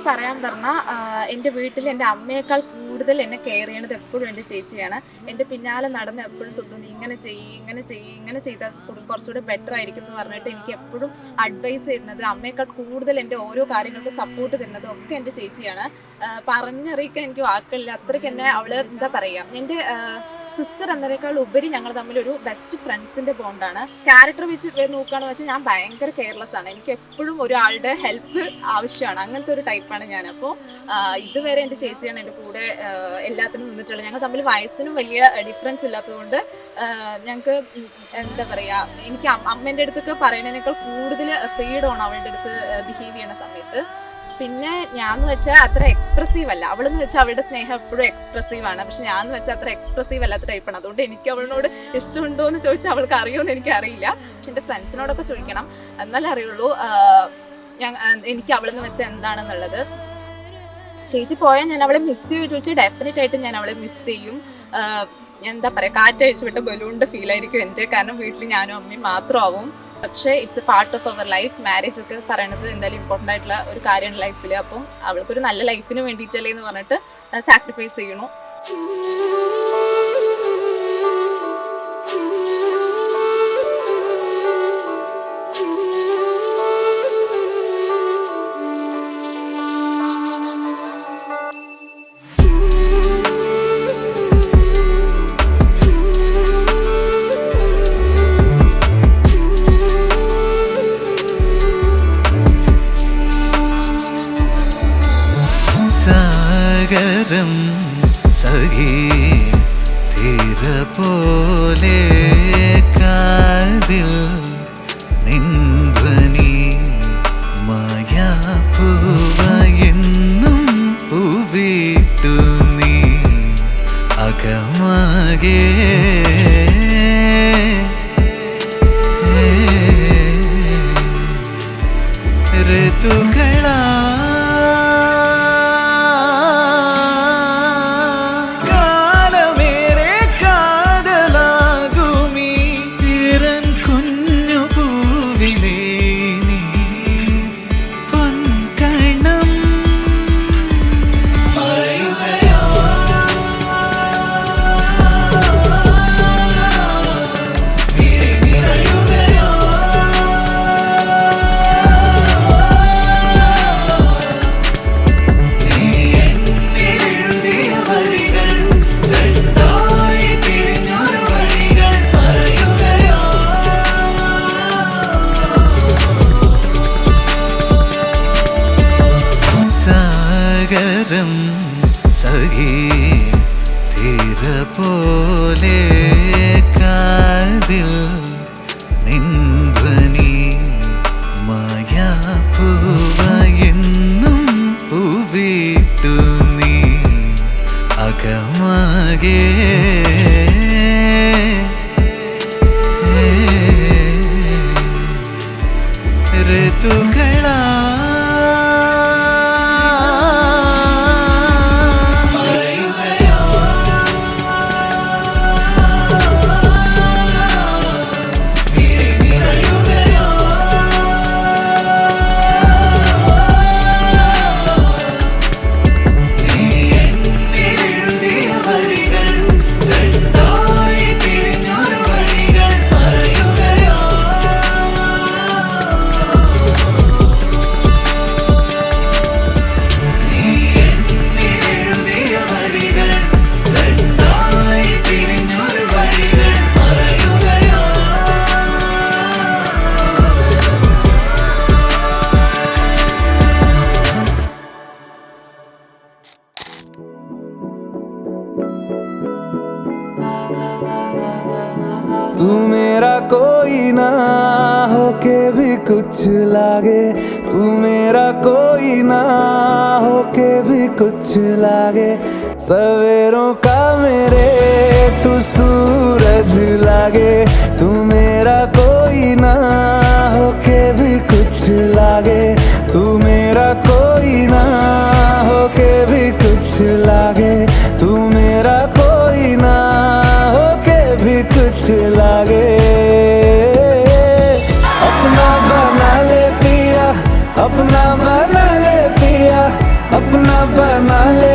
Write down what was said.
പറയാൻ പറഞ്ഞാൽ എൻ്റെ വീട്ടിൽ എൻ്റെ അമ്മയേക്കാൾ കൂടുതൽ എന്നെ കെയർ ചെയ്യണത് എപ്പോഴും എൻ്റെ ചേച്ചിയാണ്. എൻ്റെ പിന്നാലെ നടന്ന് എപ്പോഴും സ്വത്തും ഇങ്ങനെ ഇങ്ങനെ ചെയ്താൽ കുറച്ചുകൂടെ ബെറ്റർ ആയിരിക്കും എന്ന് പറഞ്ഞിട്ട് എനിക്ക് എപ്പോഴും അഡ്വൈസ് തരുന്നത്, അമ്മയേക്കാൾ കൂടുതൽ എൻ്റെ ഓരോ കാര്യങ്ങൾക്കും സപ്പോർട്ട് തരുന്നതും ഒക്കെ എൻ്റെ ചേച്ചിയാണ്. പറഞ്ഞറിയിക്കാൻ എനിക്ക് വാക്കുകളില്ല. അത്രയ്ക്ക് എന്നെ അവള് എന്താ പറയുക, എൻ്റെ സിസ്റ്റർ എന്നതിനേക്കാൾ ഉപരി ഞങ്ങൾ തമ്മിലൊരു ബെസ്റ്റ് ഫ്രണ്ട്സിന്റെ ബോണ്ടാണ്. ക്യാരക്ടർ വെച്ച് നോക്കുകയാണെന്ന് വെച്ചാൽ ഞാൻ ഭയങ്കര കെയർലെസ് ആണ്. എനിക്ക് എപ്പോഴും ഒരാളുടെ ഹെൽപ്പ് ആവശ്യമാണ്. അങ്ങനത്തെ ഒരു ടൈപ്പാണ് ഞാൻ. അപ്പോൾ ഇതുവരെ എൻ്റെ ചേച്ചിയാണ് എൻ്റെ കൂടെ എല്ലാത്തിനും നിന്നിട്ടുള്ളത്. ഞങ്ങൾ തമ്മിൽ വയസ്സിനും വലിയ ഡിഫറൻസ് ഇല്ലാത്തതുകൊണ്ട് ഞങ്ങൾക്ക് എന്താ പറയുക, എനിക്ക് അമ്മേൻ്റെ അടുത്തൊക്കെ പറയുന്നതിനേക്കാൾ കൂടുതൽ ഫ്രീഡമാണ് അവളുടെ അടുത്ത് ബിഹേവ് ചെയ്യുന്ന സമയത്ത്. പിന്നെ ഞാന്ന് വെച്ചാൽ അത്ര എക്സ്പ്രസീവ് അല്ല. അവളെന്ന് വെച്ചാൽ അവളുടെ സ്നേഹം എപ്പോഴും എക്സ്പ്രസീവ് ആണ്. പക്ഷെ ഞാന്ന് വെച്ചാൽ അത്ര എക്സ്പ്രസീവ് അല്ലാത്ത ടൈപ്പാണ്. അതുകൊണ്ട് എനിക്ക് അവളോട് ഇഷ്ടമുണ്ടോ എന്ന് ചോദിച്ചാൽ അവൾക്ക് അറിയുമെന്ന് എനിക്കറിയില്ല. പക്ഷെ എൻ്റെ ഫ്രണ്ട്സിനോടൊക്കെ ചോദിക്കണം, എന്നാലേ അറിയുള്ളൂ എനിക്ക് അവളെന്ന് വെച്ചാൽ എന്താണെന്നുള്ളത്. ചേച്ചി പോയാൽ ഞാൻ അവളെ മിസ് ചെയ്യുമോ ചോദിച്ചാൽ ഡെഫിനറ്റ് ആയിട്ട് ഞാൻ അവളെ മിസ് ചെയ്യും. എന്താ പറയുക, കാറ്റഴിച്ചു വിട്ട ബലൂണിൻ്റെ ഫീലായിരിക്കും എൻ്റെ. കാരണം വീട്ടിൽ ഞാനും അമ്മയും മാത്രമാവും. പക്ഷേ it's a part of our life. Marriage ഒക്കെ പറയണത് എന്തായാലും ഇമ്പോർട്ടൻ്റ് ആയിട്ടുള്ള ഒരു കാര്യമാണ് ലൈഫിൽ. അപ്പം അവൾക്കൊരു നല്ല ലൈഫിന് വേണ്ടിയിട്ടല്ലേ എന്ന് പറഞ്ഞിട്ട് സാക്രിഫൈസ് ചെയ്യണു. സഖി തീര പോലെ കാതിൽ നിൻധ്വനി മായാപ്പൂവയെന്നും പൂവിട്ടു നീ അകമാകെ ഋതുക്കളാ സഖി തീര പോലെ കാതിൽ നിൻധ്വനി മായാപ്പൂവയെന്നും പൂവിട്ടു നീ അകമാകെ ഋതുക്കളാ तू मेरा कोई ना होके भी कुछ लागे, तू मेरा कोई ना होके भी कुछ लागे। सवेरों का मेरे तू सूरज लागे, तू मेरा कोई ना होके भी कुछ लागे, तू मेरा कोई ना होके भी कुछ लागे, तू मेरा कोई ना होके भी कुछ लागे। अपना बना ले पिया, अपना बना ले पिया, बना ले